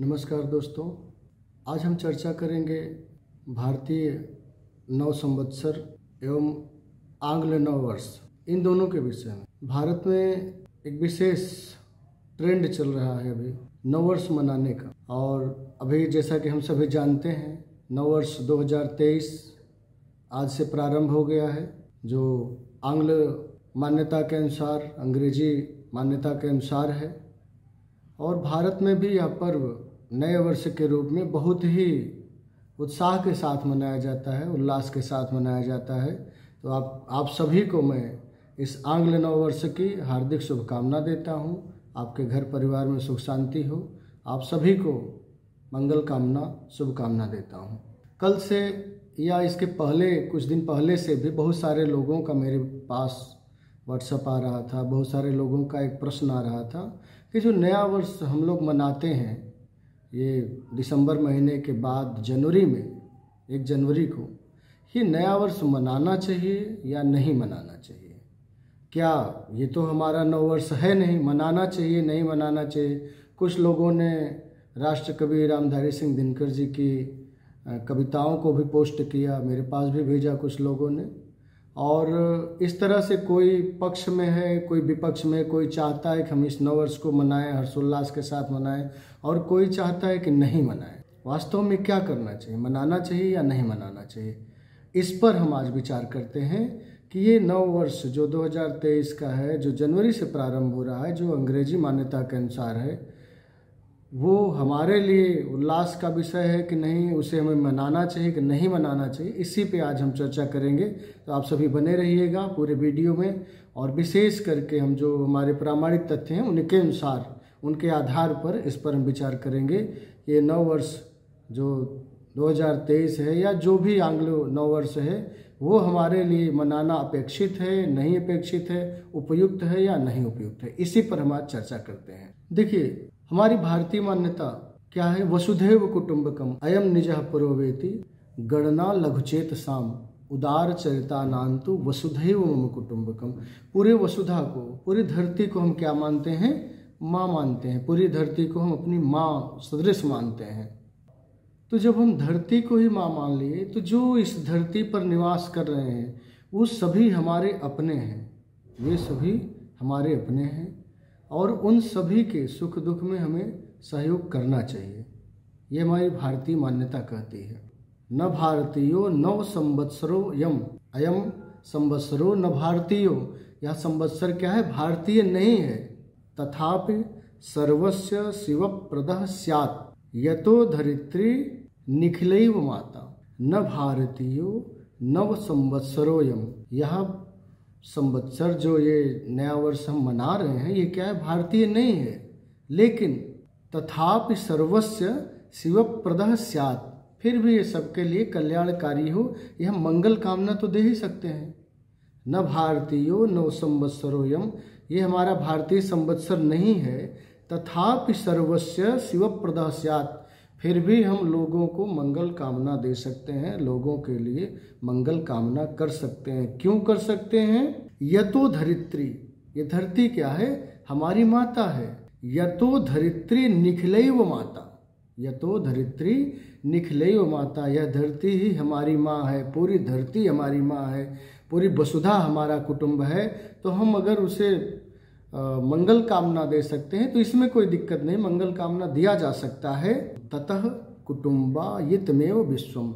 नमस्कार दोस्तों, आज हम चर्चा करेंगे भारतीय नव संवत्सर एवं आंग्ल नव वर्ष, इन दोनों के विषय में। भारत में एक विशेष ट्रेंड चल रहा है अभी नव वर्ष मनाने का, और अभी जैसा कि हम सभी जानते हैं नव वर्ष 2023 आज से प्रारंभ हो गया है, जो आंग्ल मान्यता के अनुसार, अंग्रेजी मान्यता के अनुसार है। और भारत में भी यह पर्व नए वर्ष के रूप में बहुत ही उत्साह के साथ मनाया जाता है, उल्लास के साथ मनाया जाता है। तो आप सभी को मैं इस आंग्ल नव वर्ष की हार्दिक शुभकामना देता हूं। आपके घर परिवार में सुख शांति हो, आप सभी को मंगल कामना शुभकामना देता हूं। कल से या इसके पहले कुछ दिन पहले से भी बहुत सारे लोगों का मेरे पास व्हाट्सएप आ रहा था, बहुत सारे लोगों का एक प्रश्न आ रहा था कि जो नया वर्ष हम लोग मनाते हैं ये दिसंबर महीने के बाद जनवरी में 1 जनवरी को, ये नया वर्ष मनाना चाहिए या नहीं मनाना चाहिए? क्या ये तो हमारा नव वर्ष है नहीं, मनाना चाहिए नहीं मनाना चाहिए? कुछ लोगों ने राष्ट्रकवि रामधारी सिंह दिनकर जी की कविताओं को भी पोस्ट किया, मेरे पास भी भेजा कुछ लोगों ने। और इस तरह से कोई पक्ष में है, कोई विपक्ष में, कोई चाहता है कि हम इस नव वर्ष को मनाएं, हर्षोल्लास के साथ मनाएं, और कोई चाहता है कि नहीं मनाएं। वास्तव में क्या करना चाहिए, मनाना चाहिए या नहीं मनाना चाहिए? इस पर हम आज विचार करते हैं कि ये नव वर्ष जो 2023 का है, जो जनवरी से प्रारंभ हो रहा है, जो अंग्रेजी मान्यता के अनुसार है, वो हमारे लिए उल्लास का विषय है कि नहीं, उसे हमें मनाना चाहिए कि नहीं मनाना चाहिए। इसी पे आज हम चर्चा करेंगे। तो आप सभी बने रहिएगा पूरे वीडियो में, और विशेष करके हम जो हमारे प्रामाणिक तथ्य हैं उनके अनुसार, उनके आधार पर इस पर हम विचार करेंगे। ये नव वर्ष जो 2023 है या जो भी आंग्ल नव वर्ष है, वो हमारे लिए मनाना अपेक्षित है, नहीं अपेक्षित है, उपयुक्त है या नहीं उपयुक्त है, इसी पर हम आज चर्चा करते हैं। देखिए, हमारी भारतीय मान्यता क्या है? वसुधैव कुटुंबकम अयम निजः पुरोवेति गणना लघुचेत साम उदार चरितानांतु वसुधैव मम कुटुंबकम। पूरे वसुधा को, पूरी धरती को हम क्या मानते हैं? माँ मानते हैं। पूरी धरती को हम अपनी माँ सदृश मानते हैं। तो जब हम धरती को ही माँ मान लिए, तो जो इस धरती पर निवास कर रहे हैं वो सभी हमारे अपने हैं, वे सभी हमारे अपने हैं, और उन सभी के सुख दुख में हमें सहयोग करना चाहिए। ये हमारी भारतीय मान्यता कहती है। न भारतीयो नव संवत्सरो यम अयम संवत्सरो न भारतीयो। यह संवत्सर क्या है? भारतीय नहीं है। तथापि सर्वस्य शिवप्रदः स्यात् यतो धरित्री निखिलैव माता। न भारतीयो नव संवत्सरोयम। यह संवत्सर जो ये नया वर्ष हम मना रहे हैं, ये क्या है? भारतीय नहीं है। लेकिन तथापि सर्वस्य शिवप्रदः स्यात्, फिर भी ये सबके लिए कल्याणकारी हो, यह मंगल कामना तो दे ही सकते हैं। न भारतीयो नव संवत्सरोयम, ये हमारा भारतीय संवत्सर नहीं है। तथापि सर्वस्य शिवप्रदः स्यात्, फिर भी हम लोगों को मंगल कामना दे सकते हैं, लोगों के लिए मंगल कामना कर सकते हैं। क्यों कर सकते हैं? यतो धरित्री, ये धरती क्या है? हमारी माता है। यतो धरित्री निखिलैव माता। यतो धरित्री निखिलैव माता, यह धरती ही हमारी माँ है, पूरी धरती हमारी माँ है, पूरी वसुधा हमारा कुटुंब है। तो हम अगर उसे मंगल कामना दे सकते हैं तो इसमें कोई दिक्कत नहीं, मंगल कामना दिया जा सकता है। ततः कुटुम्बायितमेव विश्वम,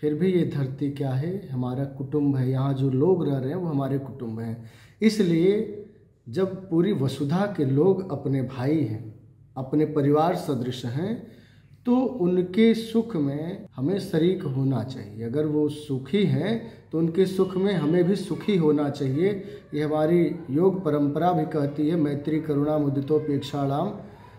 फिर भी ये धरती क्या है? हमारा कुटुंब है। यहाँ जो लोग रह रहे हैं वो हमारे कुटुंब हैं। इसलिए जब पूरी वसुधा के लोग अपने भाई हैं, अपने परिवार सदृश हैं, तो उनके सुख में हमें शरीक होना चाहिए। अगर वो सुखी हैं तो उनके सुख में हमें भी सुखी होना चाहिए। ये हमारी योग परंपरा भी कहती है, मैत्री करुणा मुदितोपेक्षाणाम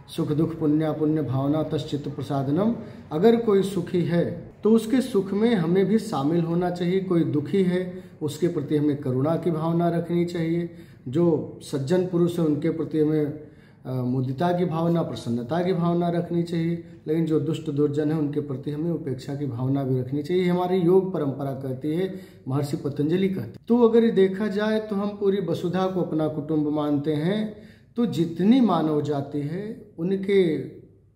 सुख दुख पुण्य पुण्य भावना तश्चित्त प्रसादनम। अगर कोई सुखी है तो उसके सुख में हमें भी शामिल होना चाहिए। कोई दुखी है उसके प्रति हमें करुणा की भावना रखनी चाहिए। जो सज्जन पुरुष है उनके प्रति हमें मुदिता की भावना, प्रसन्नता की भावना रखनी चाहिए। लेकिन जो दुष्ट दुर्जन है उनके प्रति हमें उपेक्षा की भावना भी रखनी चाहिए। हमारी योग परंपरा कहती है, महर्षि पतंजलि कहते। तो अगर ये देखा जाए तो हम पूरी वसुधा को अपना कुटुंब मानते हैं। तो जितनी मानव जाति है उनके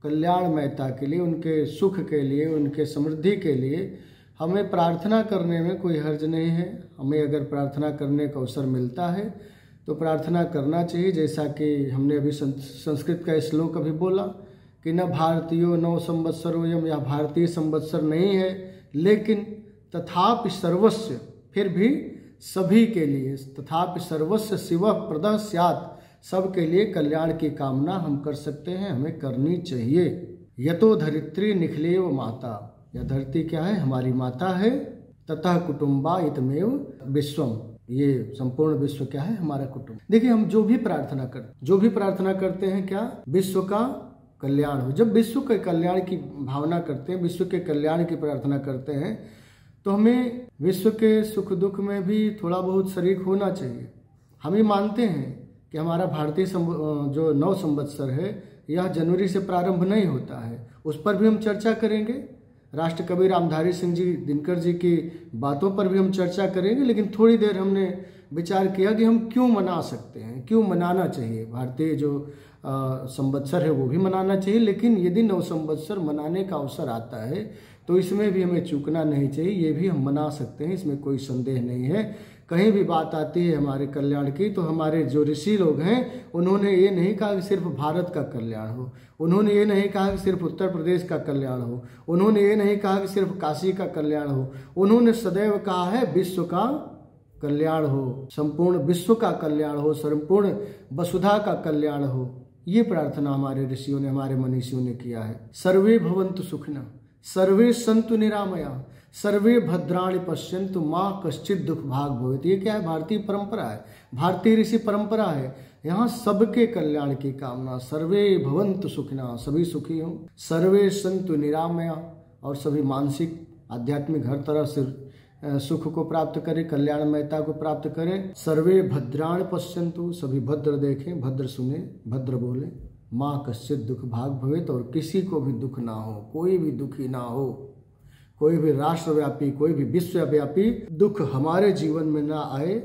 कल्याणमयता के लिए, उनके सुख के लिए, उनके समृद्धि के लिए हमें प्रार्थना करने में कोई हर्ज नहीं है। हमें अगर प्रार्थना करने का अवसर मिलता है तो प्रार्थना करना चाहिए। जैसा कि हमने अभी संस्कृत का श्लोक अभी बोला कि न भारतीयो नव संवत्सरोयम, या भारतीय संवत्सर नहीं है, लेकिन तथापि सर्वस्व, फिर भी सभी के लिए, तथापि सर्वस्व शिव प्रदः स्यात्, सबके लिए कल्याण की कामना हम कर सकते हैं, हमें करनी चाहिए। यतो धरित्री निखिलेव माता, यह धरती क्या है? हमारी माता है। ततः कुटुम्बा इतमेव विश्वम, ये संपूर्ण विश्व क्या है? हमारा कुटुंब। देखिए, हम जो भी प्रार्थना करते हैं क्या? विश्व का कल्याण हो। जब विश्व के कल्याण की भावना करते हैं, विश्व के कल्याण की प्रार्थना करते हैं, तो हमें विश्व के सुख दुख में भी थोड़ा बहुत शरीक होना चाहिए। हम ये मानते हैं कि हमारा भारतीय जो नव संवत्सर है, यह जनवरी से प्रारंभ नहीं होता है। उस पर भी हम चर्चा करेंगे। राष्ट्र कवि रामधारी सिंह जी दिनकर जी की बातों पर भी हम चर्चा करेंगे। लेकिन थोड़ी देर हमने विचार किया कि हम क्यों मना सकते हैं, क्यों मनाना चाहिए। भारतीय जो संवत्सर है वो भी मनाना चाहिए, लेकिन यदि नव संवत्सर मनाने का अवसर आता है तो इसमें भी हमें चूकना नहीं चाहिए। ये भी हम मना सकते हैं, इसमें कोई संदेह नहीं है। कहीं भी बात आती है हमारे कल्याण की, तो हमारे जो ऋषि लोग हैं उन्होंने ये नहीं कहा कि सिर्फ भारत का कल्याण हो, उन्होंने ये नहीं कहा कि सिर्फ उत्तर प्रदेश का कल्याण हो, उन्होंने ये नहीं कहा कि सिर्फ काशी का कल्याण हो। उन्होंने सदैव कहा है विश्व का कल्याण हो, संपूर्ण विश्व का कल्याण हो, संपूर्ण वसुधा का कल्याण हो। ये प्रार्थना हमारे ऋषियों ने, हमारे मनीषियों ने किया है। सर्वे भवन्तु सुखिनः, सर्वे सन्तु निरामया, सर्वे भद्राणि पश्यन्तु माँ कश्चित् दुख भाग भवेत्। ये क्या है? भारतीय परंपरा है, भारतीय ऋषि परंपरा है। यहाँ सबके कल्याण की कामना। सर्वे भवन्तु सुखिनः, सभी सुखी हों। सर्वे सन्तु निरामया, और सभी मानसिक आध्यात्मिक हर तरह से सुख को प्राप्त करें, कल्याणमयता को प्राप्त करें। सर्वे भद्राणि पश्यन्तु, सभी भद्र देखें, भद्र सुने, भद्र बोले। माँ कश्चित् दुख भाग भवेत्, और किसी को भी दुख ना हो, कोई भी दुखी ना हो, कोई भी राष्ट्रव्यापी, कोई भी विश्वव्यापी दुख हमारे जीवन में ना आए,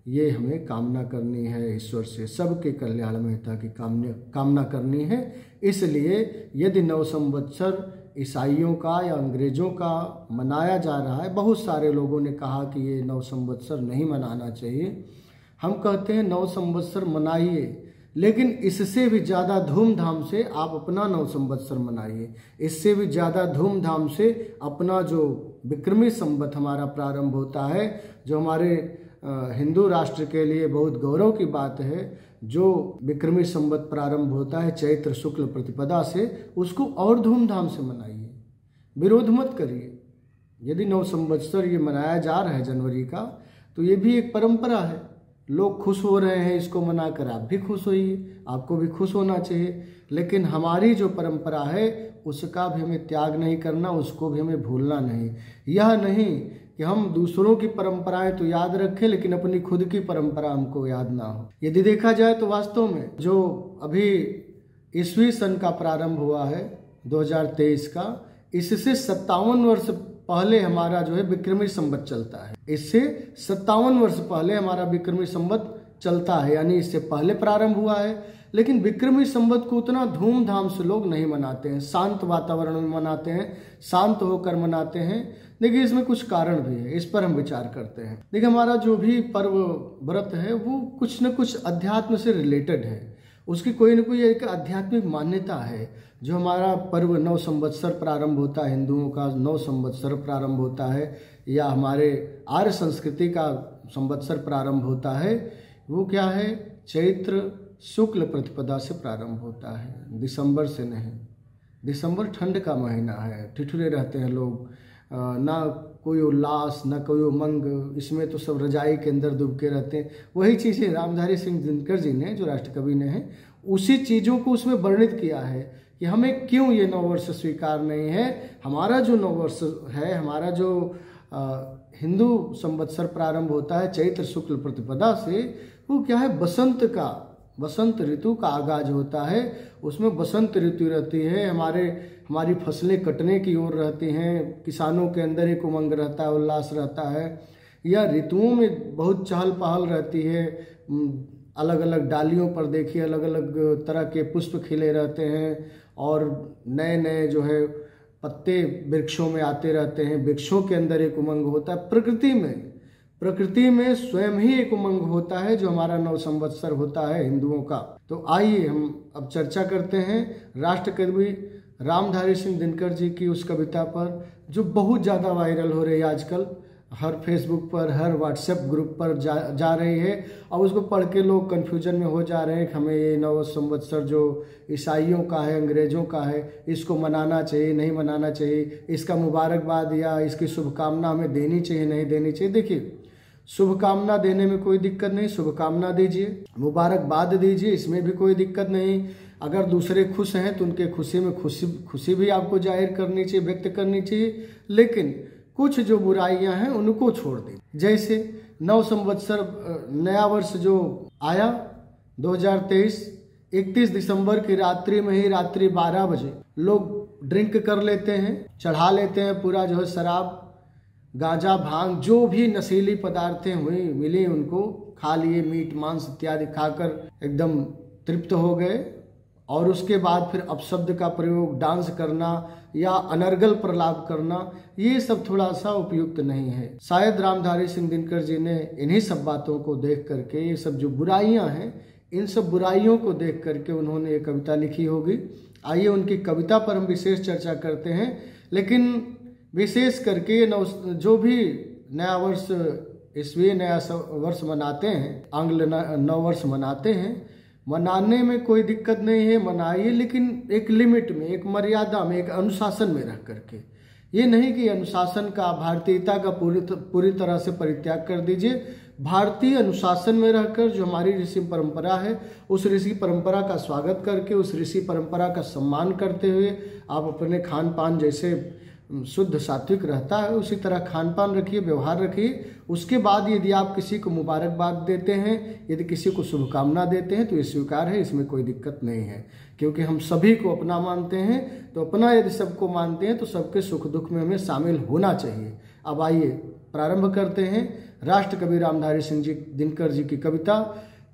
ये हमें कामना करनी है। ईश्वर से सबके कल्याणमयता की कामना करनी है। इसलिए यदि नव संवत्सर ईसाइयों का या अंग्रेजों का मनाया जा रहा है, बहुत सारे लोगों ने कहा कि ये नव संवत्सर नहीं मनाना चाहिए। हम कहते हैं नव संवत्सर मनाइए, लेकिन इससे भी ज़्यादा धूमधाम से आप अपना नव संवत्सर मनाइए। इससे भी ज़्यादा धूमधाम से अपना जो विक्रमी संवत हमारा प्रारंभ होता है, जो हमारे हिंदू राष्ट्र के लिए बहुत गौरव की बात है, जो विक्रमी संवत प्रारंभ होता है चैत्र शुक्ल प्रतिपदा से, उसको और धूमधाम से मनाइए। विरोध मत करिए। यदि नव संवत्सर ये मनाया जा रहा है जनवरी का, तो ये भी एक परंपरा है। लोग खुश हो रहे हैं इसको मनाकर, आप भी खुश होइए, आपको भी खुश होना चाहिए। लेकिन हमारी जो परंपरा है उसका भी हमें त्याग नहीं करना, उसको भी हमें भूलना नहीं। यह नहीं कि हम दूसरों की परंपराएं तो याद रखें, लेकिन अपनी खुद की परंपरा हमको याद ना हो। यदि देखा जाए तो वास्तव में जो अभी ईस्वी सन का प्रारंभ हुआ है 2023 का, इससे 57 वर्ष पहले हमारा जो है विक्रमी संवत चलता है। इससे 57 वर्ष पहले हमारा विक्रमी संवत चलता है, यानी इससे पहले प्रारंभ हुआ है। लेकिन विक्रमी संवत को उतना धूमधाम से लोग नहीं मनाते हैं, शांत वातावरण में मनाते हैं, शांत होकर मनाते हैं। देखिए, इसमें कुछ कारण भी है, इस पर हम विचार करते हैं। देखिए, हमारा जो भी पर्व व्रत है वो कुछ न कुछ अध्यात्म से रिलेटेड है, उसकी कोई न कोई एक आध्यात्मिक मान्यता है। जो हमारा पर्व नव संवत्सर प्रारंभ होता है, हिंदुओं का नव संवत्सर प्रारंभ होता है, या हमारे आर्य संस्कृति का संवत्सर प्रारंभ होता है, वो क्या है? चैत्र शुक्ल प्रतिपदा से प्रारंभ होता है, दिसंबर से नहीं। दिसंबर ठंड का महीना है, ठिठुरे रहते हैं लोग, ना कोई उल्लास, ना कोई उमंग, इसमें तो सब रजाई के अंदर डूब के रहते हैं। वही चीज़ें रामधारी सिंह दिनकर जी ने, जो राष्ट्रकवि ने हैं, उसी चीज़ों को उसमें वर्णित किया है कि हमें क्यों ये नववर्ष स्वीकार नहीं है। हमारा जो नववर्ष है, हमारा जो हिंदू संवत्सर प्रारंभ होता है चैत्र शुक्ल प्रतिपदा से, वो क्या है? बसंत ऋतु का आगाज होता है। उसमें बसंत ऋतु रहती है, हमारी फसलें कटने की ओर रहती हैं, किसानों के अंदर एक उमंग रहता है, उल्लास रहता है। या ऋतुओं में बहुत चहल पहल रहती है, अलग अलग डालियों पर देखिए अलग अलग तरह के पुष्प खिले रहते हैं, और नए नए जो है पत्ते वृक्षों में आते रहते हैं, वृक्षों के अंदर एक उमंग होता है। प्रकृति में स्वयं ही एक उमंग होता है जो हमारा नव संवत्सर होता है हिंदुओं का। तो आइए हम अब चर्चा करते हैं राष्ट्रकवि रामधारी सिंह दिनकर जी की उस कविता पर जो बहुत ज़्यादा वायरल हो रही है आजकल, हर फेसबुक पर, हर व्हाट्सएप ग्रुप पर जा रही है। और उसको पढ़ के लोग कन्फ्यूजन में हो जा रहे हैं कि हमें ये नव संवत्सर जो ईसाइयों का है, अंग्रेजों का है, इसको मनाना चाहिए नहीं मनाना चाहिए, इसका मुबारकबाद या इसकी शुभकामना हमें देनी चाहिए नहीं देनी चाहिए। देखिए, शुभकामना देने में कोई दिक्कत नहीं, शुभकामना दीजिए, मुबारकबाद दीजिए, इसमें भी कोई दिक्कत नहीं। अगर दूसरे खुश हैं तो उनके खुशी में खुशी भी आपको जाहिर करनी चाहिए, व्यक्त करनी चाहिए। लेकिन कुछ जो बुराइयां हैं उनको छोड़ दें। जैसे नव संवत्सर नया वर्ष जो आया 2023, 31 दिसंबर की रात्रि में ही रात्रि 12 बजे लोग ड्रिंक कर लेते हैं, चढ़ा लेते हैं पूरा जो है शराब, गांजा, भांग, जो भी नशीली पदार्थें हुई मिली उनको खा लिए, मीट मांस इत्यादि खाकर एकदम तृप्त हो गए। और उसके बाद फिर अपशब्द का प्रयोग, डांस करना या अनर्गल प्रलाप करना, ये सब थोड़ा सा उपयुक्त नहीं है। शायद रामधारी सिंह दिनकर जी ने इन्हीं सब बातों को देख करके, ये सब जो बुराइयां हैं, इन सब बुराइयों को देख करके उन्होंने ये कविता लिखी होगी। आइए उनकी कविता पर हम विशेष चर्चा करते हैं। लेकिन विशेष करके जो भी नया वर्ष, ईस्वी नया वर्ष मनाते हैं, आंग्ल नव वर्ष मनाते हैं, मनाने में कोई दिक्कत नहीं है, मनाइए, लेकिन एक लिमिट में, एक मर्यादा में, एक अनुशासन में रह करके। ये नहीं कि अनुशासन का, भारतीयता का पूरी तरह से परित्याग कर दीजिए। भारतीय अनुशासन में रहकर जो हमारी ऋषि परंपरा है, उस ऋषि परंपरा का स्वागत करके, उस ऋषि परंपरा का सम्मान करते हुए आप अपने खान पान जैसे शुद्ध सात्विक रहता है उसी तरह खान पान रखिए, व्यवहार रखिए। उसके बाद यदि आप किसी को मुबारकबाद देते हैं, यदि किसी को शुभकामना देते हैं तो ये स्वीकार है, इसमें कोई दिक्कत नहीं है। क्योंकि हम सभी को अपना मानते हैं, तो अपना यदि सबको मानते हैं तो सबके सुख दुख में हमें शामिल होना चाहिए। अब आइए प्रारंभ करते हैं राष्ट्रकवि रामधारी सिंह जी दिनकर जी की कविता।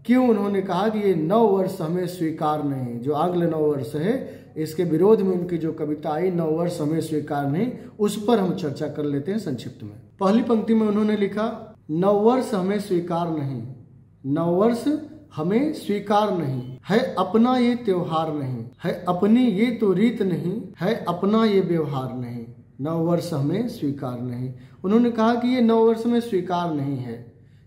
क्यों उन्होंने कहा कि ये नव वर्ष हमें स्वीकार नहीं, जो आंग्ल नव वर्ष है इसके विरोध में उनकी जो कविता आई, नव वर्ष हमें स्वीकार नहीं, उस पर हम चर्चा कर लेते हैं संक्षिप्त में। पहली पंक्ति में उन्होंने लिखा, नव वर्ष हमें स्वीकार नहीं, नव वर्ष हमें स्वीकार नहीं, है अपना ये त्योहार नहीं, है अपनी ये तो रीत नहीं, है अपना ये व्यवहार नहीं, नव वर्ष हमें स्वीकार नहीं। उन्होंने कहा कि ये नव वर्ष में स्वीकार नहीं है।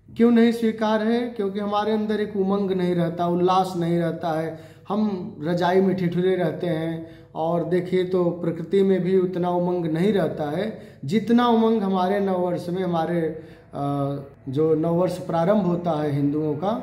क्यों नहीं स्वीकार है? क्योंकि हमारे अंदर एक उमंग नहीं रहता, उल्लास नहीं रहता है, हम रजाई में ठिठुरे रहते हैं। और देखिए तो प्रकृति में भी उतना उमंग नहीं रहता है जितना उमंग हमारे नववर्ष में, हमारे जो नववर्ष प्रारंभ होता है हिंदुओं का,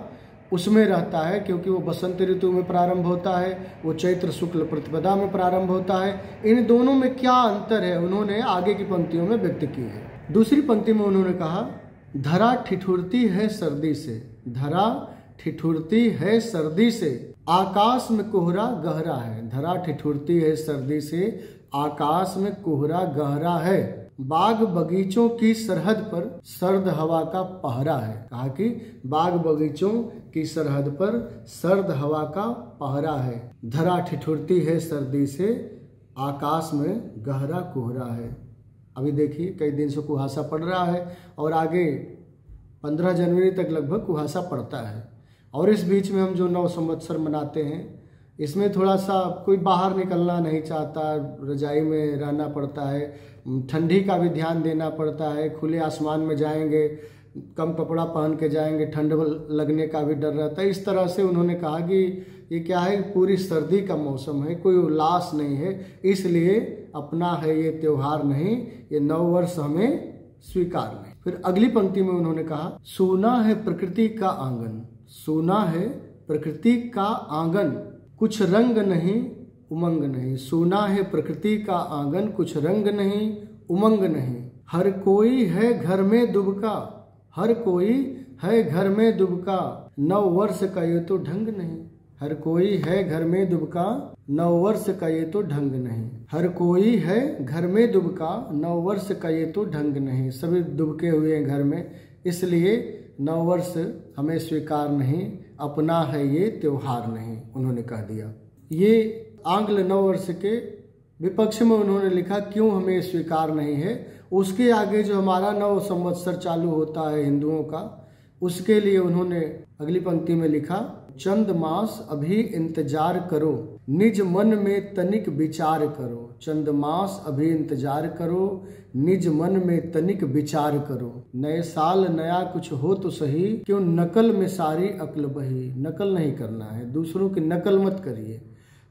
उसमें रहता है। क्योंकि वो बसंत ऋतु में प्रारंभ होता है, वो चैत्र शुक्ल प्रतिपदा में प्रारंभ होता है। इन दोनों में क्या अंतर है उन्होंने आगे की पंक्तियों में व्यक्त की है। दूसरी पंक्ति में उन्होंने कहा, धरा ठिठुरती है सर्दी से, धरा ठिठुरती है सर्दी से, आकाश में कोहरा गहरा है। धरा ठिठुरती है सर्दी से, आकाश में कोहरा गहरा है, बाग बगीचों की सरहद पर सर्द हवा का पहरा है। कहा कि बाग बगीचों की सरहद पर सर्द हवा का पहरा है। धरा ठिठुरती है सर्दी से, आकाश में गहरा कोहरा है। अभी देखिए कई दिन से कुहासा पड़ रहा है और आगे 15 जनवरी तक लगभग कुहासा पड़ता है। और इस बीच में हम जो नव संवत्सर मनाते हैं, इसमें थोड़ा सा कोई बाहर निकलना नहीं चाहता, रजाई में रहना पड़ता है, ठंडी का भी ध्यान देना पड़ता है। खुले आसमान में जाएंगे, कम कपड़ा पहन के जाएंगे, ठंड लगने का भी डर रहता है। इस तरह से उन्होंने कहा कि ये क्या है, पूरी सर्दी का मौसम है, कोई उल्लास नहीं है, इसलिए अपना है ये त्योहार नहीं, ये नव वर्ष हमें स्वीकार नहीं। फिर अगली पंक्ति में उन्होंने कहा, सूना है प्रकृति का आंगन, सूना है प्रकृति का आंगन, कुछ रंग नहीं उमंग नहीं। सूना है प्रकृति का आंगन, कुछ रंग नहीं उमंग नहीं। हर कोई है घर में दुबका, हर कोई है घर में दुबका, नव वर्ष का ये तो ढंग नहीं। हर कोई है घर में दुबका, नव वर्ष का ये तो ढंग नहीं। हर कोई है घर में दुबका, नव वर्ष का ये तो ढंग नहीं। सभी दुबके हुए हैं घर में, इसलिए नव वर्ष हमें स्वीकार नहीं, अपना है ये त्योहार नहीं, उन्होंने कह दिया। ये आंग्ल नववर्ष के विपक्ष में उन्होंने लिखा क्यों हमें स्वीकार नहीं है। उसके आगे जो हमारा नव संवत्सर चालू होता है हिंदुओं का, उसके लिए उन्होंने अगली पंक्ति में लिखा, चंद मास अभी इंतजार करो, निज मन में तनिक विचार करो। चंद मास अभी इंतजार करो, निज मन में तनिक विचार करो। नए साल नया कुछ हो तो सही, क्यों नकल में सारी अक्ल बही। नकल नहीं करना है, दूसरों की नकल मत करिए।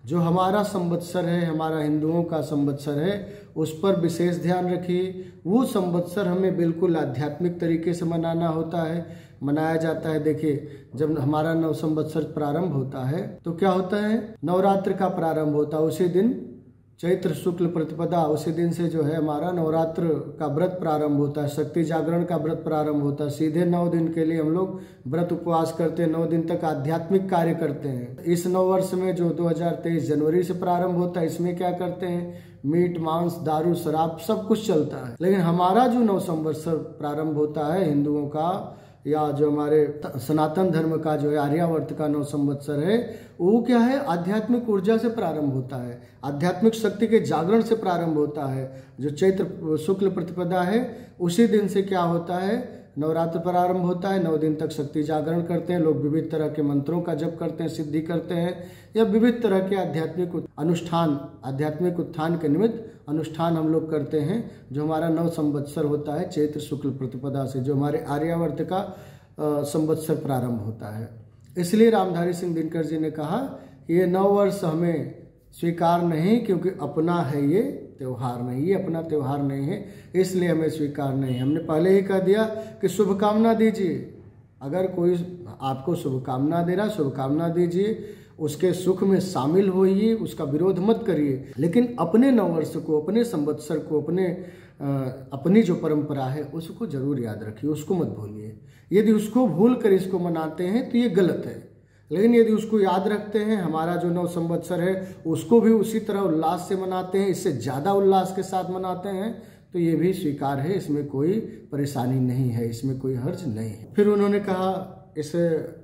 जो हमारा संवत्सर है, हमारा हिंदुओं का संवत्सर है, उस पर विशेष ध्यान रखिए। वो संवत्सर हमें बिल्कुल आध्यात्मिक तरीके से मनाना होता है, मनाया जाता है। देखिए, जब हमारा नव संवत्सर प्रारंभ होता है तो क्या होता है, नवरात्र का प्रारंभ होता है। उसी दिन चैत्र शुक्ल प्रतिपदा, उसी दिन से जो है हमारा नवरात्र का व्रत प्रारंभ होता है, शक्ति जागरण का व्रत प्रारंभ होता है। सीधे 9 दिन के लिए हम लोग व्रत उपवास करते हैं, 9 दिन तक आध्यात्मिक कार्य करते हैं। इस नव वर्ष में जो 2023 जनवरी से प्रारंभ होता है, इसमें क्या करते हैं, मीट मांस दारू शराब सब कुछ चलता है। लेकिन हमारा जो नव संवत्सर प्रारंभ होता है हिंदुओं का, या जो हमारे सनातन धर्म का जो है आर्यावर्त का नव संवत्सर है, वो क्या है, आध्यात्मिक ऊर्जा से प्रारंभ होता है, आध्यात्मिक शक्ति के जागरण से प्रारंभ होता है। जो चैत्र शुक्ल प्रतिपदा है, उसी दिन से क्या होता है, नवरात्र प्रारंभ होता है। 9 दिन तक शक्ति जागरण करते हैं लोग, विविध तरह के मंत्रों का जप करते हैं, सिद्धि करते हैं, या विविध तरह के आध्यात्मिक अनुष्ठान, आध्यात्मिक उत्थान के निमित्त अनुष्ठान हम लोग करते हैं। जो हमारा नव संवत्सर होता है चैत्र शुक्ल प्रतिपदा से, जो हमारे आर्यावर्त का संवत्सर प्रारंभ होता है। इसलिए रामधारी सिंह दिनकर जी ने कहा ये नव वर्ष हमें स्वीकार नहीं, क्योंकि अपना है ये त्योहार नहीं, ये अपना त्योहार नहीं है, इसलिए हमें स्वीकार नहीं है। हमने पहले ही कह दिया कि शुभकामना दीजिए। अगर कोई आपको शुभकामना दे रहा, शुभकामना दीजिए, उसके सुख में शामिल होइए, उसका विरोध मत करिए। लेकिन अपने नववर्ष को, अपने संवत्सर को, अपनी जो परंपरा है उसको जरूर याद रखिए, उसको मत भूलिए। यदि उसको भूल कर इसको मनाते हैं तो ये गलत है। लेकिन यदि उसको याद रखते हैं, हमारा जो नव संवत्सर है उसको भी उसी तरह उल्लास से मनाते हैं, इससे ज़्यादा उल्लास के साथ मनाते हैं, तो ये भी स्वीकार है, इसमें कोई परेशानी नहीं है, इसमें कोई हर्ज नहीं है। फिर उन्होंने कहा इस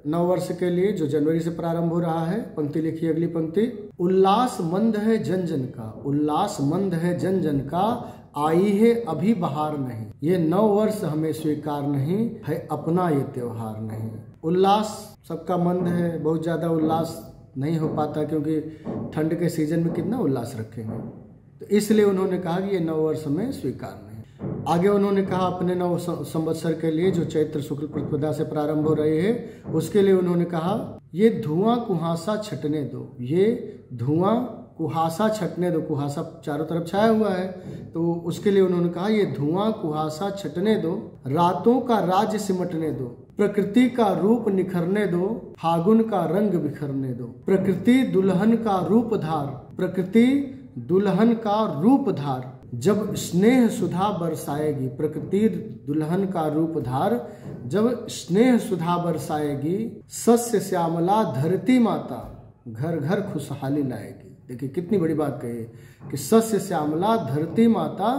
नव वर्ष के लिए जो जनवरी से प्रारंभ हो रहा है, पंक्ति लिखिए, अगली पंक्ति, उल्लास मंद है जन जन का, उल्लास मंद है जन जन का, आई है अभी बहार नहीं। ये नव वर्ष हमें स्वीकार नहीं है, अपना ये त्योहार नहीं। उल्लास सबका मंद है, बहुत ज्यादा उल्लास नहीं हो पाता, क्योंकि ठंड के सीजन में कितना उल्लास रखेंगे। तो इसलिए उन्होंने कहा कि ये नव वर्ष हमें स्वीकार नहीं। आगे उन्होंने कहा अपने नव संवत्सर के लिए जो चैत्र शुक्ल प्रतिपदा से प्रारंभ हो रही है, उसके लिए उन्होंने कहा ये धुआं कुहासा छटने दो, ये धुआं कुहासा छटने दो। कुहासा चारों तरफ छाया हुआ है, तो उसके लिए उन्होंने कहा ये धुआं कुहासा छटने दो, रातों का राज सिमटने दो, प्रकृति का रूप निखरने दो, फागुन का रंग बिखरने दो। प्रकृति दुल्हन का रूप धार, प्रकृति दुल्हन का रूप धार, जब स्नेह सुधा बरसाएगी। प्रकृति दुल्हन का रूप धार, जब स्नेह सुधा बरसाएगी, सस्य श्यामला धरती माता घर घर खुशहाली लाएगी। देखिए कितनी बड़ी बात कही है कि सस्य श्यामला धरती माता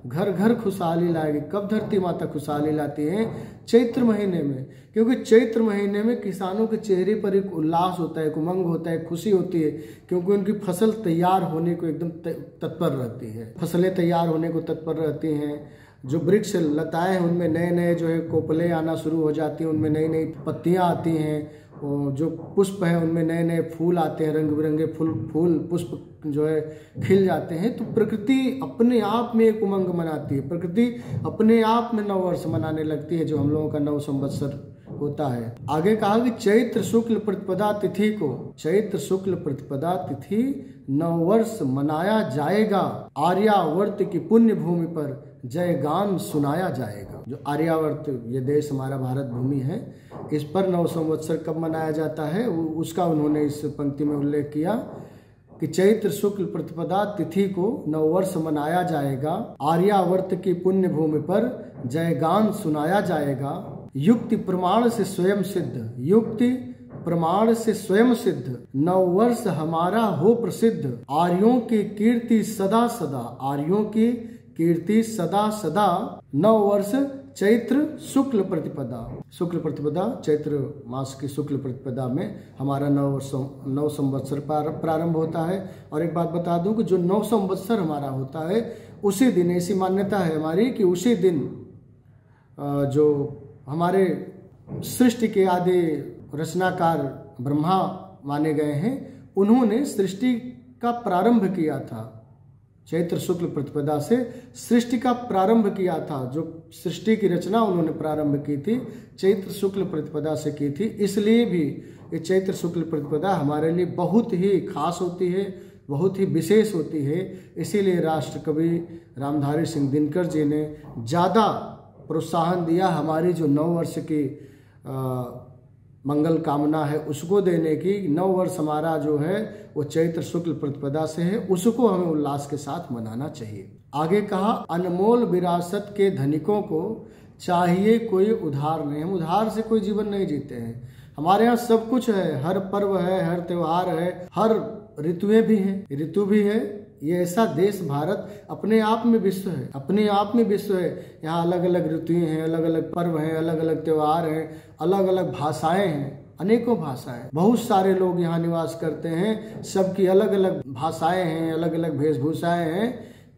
घर घर खुशहाली लाएगी। कब धरती माता खुशहाली लाती है? चैत्र महीने में, क्योंकि चैत्र महीने में किसानों के चेहरे पर एक उल्लास होता है, एक उमंग होता है, खुशी होती है, क्योंकि उनकी फसल तैयार होने को एकदम तत्पर रहती है। फसलें तैयार होने को तत्पर रहती हैं। जो वृक्ष लताएं हैं उनमें नए नए जो है कोपलें आना शुरू हो जाती हैं, उनमें नई नई पत्तियां आती हैं। जो पुष्प है उनमें नए नए फूल आते हैं, रंग बिरंगे फूल पुष्प जो है खिल जाते हैं। तो प्रकृति अपने आप में एक उमंग मनाती है, प्रकृति अपने आप में नव वर्ष मनाने लगती है, जो हम लोगों का नव संवत्सर होता है। आगे कहा कि चैत्र शुक्ल प्रतिपदा तिथि को, चैत्र शुक्ल प्रतिपदा तिथि नव वर्ष मनाया जाएगा, आर्यावर्त की पुण्य भूमि पर जय गान सुनाया जाएगा। जो आर्यावर्त ये देश हमारा भारत भूमि है, इस पर नव संवत्सर कब मनाया जाता है उसका उन्होंने इस पंक्ति में उल्लेख किया कि चैत्र शुक्ल प्रतिपदा तिथि को नववर्ष मनाया जाएगा, आर्यावर्त की पुण्य भूमि पर जयगान सुनाया जाएगा। युक्ति प्रमाण से स्वयं सिद्ध, युक्ति प्रमाण से स्वयं सिद्ध, नववर्ष हमारा हो प्रसिद्ध, आर्यों की कीर्ति सदा सदा, आर्यों की कीर्ति सदा सदा। नव वर्ष चैत्र शुक्ल प्रतिपदा। शुक्ल प्रतिपदा चैत्र मास की शुक्ल प्रतिपदा में हमारा नव संवत्सर प्रारंभ होता है। और एक बात बता दूं कि जो नव संवत्सर हमारा होता है उसी दिन, ऐसी मान्यता है हमारी कि उसी दिन जो हमारे सृष्टि के आदि रचनाकार ब्रह्मा माने गए हैं, उन्होंने सृष्टि का प्रारंभ किया था। चैत्र शुक्ल प्रतिपदा से सृष्टि का प्रारंभ किया था। जो सृष्टि की रचना उन्होंने प्रारंभ की थी चैत्र शुक्ल प्रतिपदा से की थी। इसलिए भी ये चैत्र शुक्ल प्रतिपदा हमारे लिए बहुत ही खास होती है, बहुत ही विशेष होती है। इसीलिए राष्ट्र कवि रामधारी सिंह दिनकर जी ने ज़्यादा प्रोत्साहन दिया हमारी जो नव वर्ष की मंगल कामना है उसको देने की। नव वर्ष हमारा जो है वो चैत्र शुक्ल प्रतिपदा से है, उसको हमें उल्लास के साथ मनाना चाहिए। आगे कहा, अनमोल विरासत के धनिकों को चाहिए कोई उधार नहीं। हम उधार से कोई जीवन नहीं जीते हैं। हमारे यहाँ सब कुछ है, हर पर्व है, हर त्योहार है, हर ऋतुएं भी हैं, ऋतु भी है। ये ऐसा देश भारत अपने आप में विश्व है, अपने आप में विश्व है। यहाँ अलग अलग ऋतुएं हैं, अलग अलग पर्व हैं, अलग अलग त्योहार हैं, अलग अलग भाषाएं हैं, अनेकों भाषाएं। बहुत सारे लोग यहाँ निवास करते हैं, सबकी अलग अलग भाषाएं हैं, अलग अलग वेशभूषाएं हैं।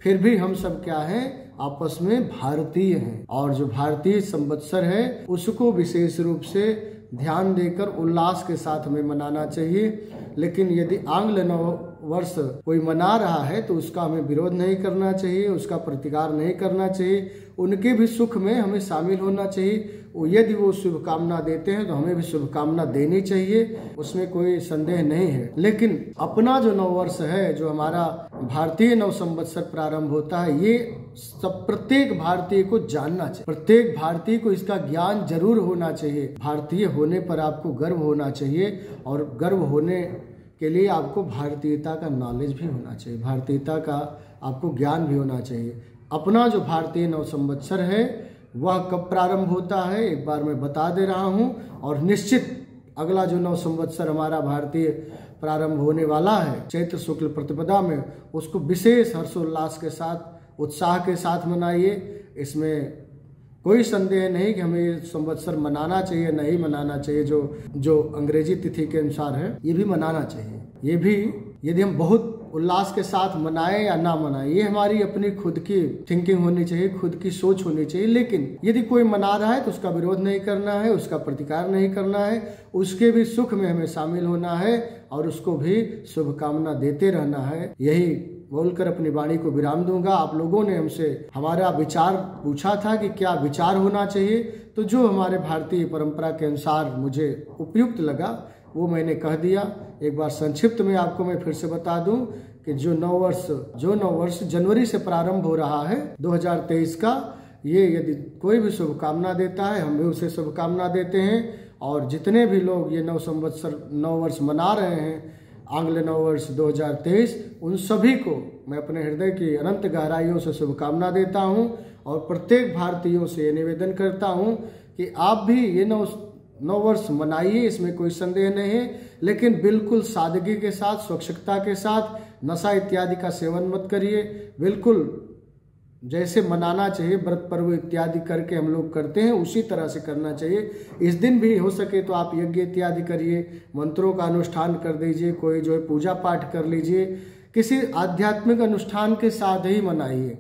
फिर भी हम सब क्या हैं, आपस में भारतीय हैं। और जो भारतीय संवत्सर है उसको विशेष रूप से ध्यान देकर उल्लास के साथ हमें मनाना चाहिए। लेकिन यदि आंग्ल नव वर्ष कोई मना रहा है तो उसका हमें विरोध नहीं करना चाहिए, उसका प्रतिकार नहीं करना चाहिए। उनके भी सुख में हमें शामिल होना चाहिए। यदि वो शुभकामना देते हैं तो हमें भी शुभकामना देनी चाहिए, उसमें कोई संदेह नहीं है। लेकिन अपना जो नव वर्ष है, जो हमारा भारतीय नव संवत्सर प्रारंभ होता है, ये सब प्रत्येक भारतीय को जानना चाहिए। प्रत्येक भारतीय को इसका ज्ञान जरूर होना चाहिए। भारतीय होने पर आपको गर्व होना चाहिए और गर्व होने के लिए आपको भारतीयता का नॉलेज भी होना चाहिए, भारतीयता का आपको ज्ञान भी होना चाहिए। अपना जो भारतीय नव संवत्सर है वह कब प्रारंभ होता है एक बार मैं बता दे रहा हूं। और निश्चित अगला जो नव संवत्सर हमारा भारतीय प्रारंभ होने वाला है चैत्र शुक्ल प्रतिपदा में, उसको विशेष हर्षोल्लास के साथ, उत्साह के साथ मनाइए। इसमें कोई संदेह नहीं कि हमें ये संवत्सर मनाना चाहिए, नहीं मनाना चाहिए। जो अंग्रेजी तिथि के अनुसार है ये भी मनाना चाहिए। ये भी यदि हम बहुत उल्लास के साथ मनाएं या ना मनाएं, ये हमारी अपनी खुद की थिंकिंग होनी चाहिए, खुद की सोच होनी चाहिए। लेकिन यदि कोई मना रहा है तो उसका विरोध नहीं करना है, उसका प्रतिकार नहीं करना है, उसके भी सुख में हमें शामिल होना है और उसको भी शुभकामना देते रहना है। यही बोलकर अपनी वाणी को विराम दूंगा। आप लोगों ने हमसे हमारा विचार पूछा था कि क्या विचार होना चाहिए, तो जो हमारे भारतीय परंपरा के अनुसार मुझे उपयुक्त लगा वो मैंने कह दिया। एक बार संक्षिप्त में आपको मैं फिर से बता दूं कि जो नव वर्ष जनवरी से प्रारंभ हो रहा है 2023 का, ये यदि कोई भी शुभकामना देता है हम भी उसे शुभकामना देते हैं। और जितने भी लोग ये नव वर्ष मना रहे हैं आंग्ल नव वर्ष 2023, उन सभी को मैं अपने हृदय की अनंत गहराइयों से शुभकामना देता हूं। और प्रत्येक भारतीयों से ये निवेदन करता हूं कि आप भी ये नव वर्ष मनाइए, इसमें कोई संदेह नहीं है। लेकिन बिल्कुल सादगी के साथ, स्वच्छता के साथ, नशा इत्यादि का सेवन मत करिए। बिल्कुल जैसे मनाना चाहिए, व्रत पर्व इत्यादि करके हम लोग करते हैं उसी तरह से करना चाहिए। इस दिन भी हो सके तो आप यज्ञ इत्यादि करिए, मंत्रों का अनुष्ठान कर दीजिए, कोई जो है पूजा पाठ कर लीजिए, किसी आध्यात्मिक अनुष्ठान के साथ ही मनाइए।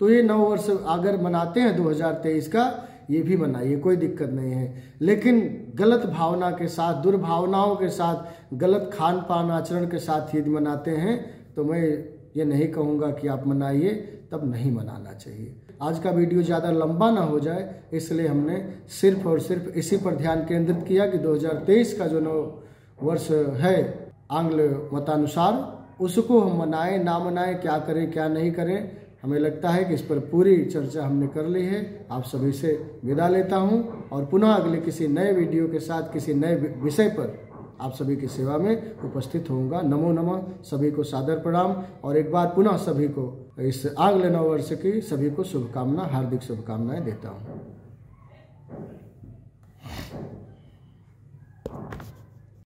तो ये नव वर्ष अगर मनाते हैं 2023 का, ये भी मनाइए, कोई दिक्कत नहीं है। लेकिन गलत भावना के साथ, दुर्भावनाओं के साथ, गलत खान पान आचरण के साथ यदि मनाते हैं तो मैं ये नहीं कहूँगा कि आप मनाइए, तब नहीं मनाना चाहिए। आज का वीडियो ज़्यादा लंबा ना हो जाए इसलिए हमने सिर्फ और सिर्फ इसी पर ध्यान केंद्रित किया कि 2023 का जो नव वर्ष है आंग्ल मतानुसार, उसको हम मनाएं ना मनाएं, क्या करें क्या नहीं करें। हमें लगता है कि इस पर पूरी चर्चा हमने कर ली है। आप सभी से विदा लेता हूं और पुनः अगले किसी नए वीडियो के साथ, किसी नए विषय पर आप सभी की सेवा में उपस्थित होऊंगा। नमो नमः, सभी को सादर प्रणाम। और एक बार पुनः सभी को इस आंग्ल नव वर्ष की सभी को शुभकामना, हार्दिक शुभकामनाएं देता हूं।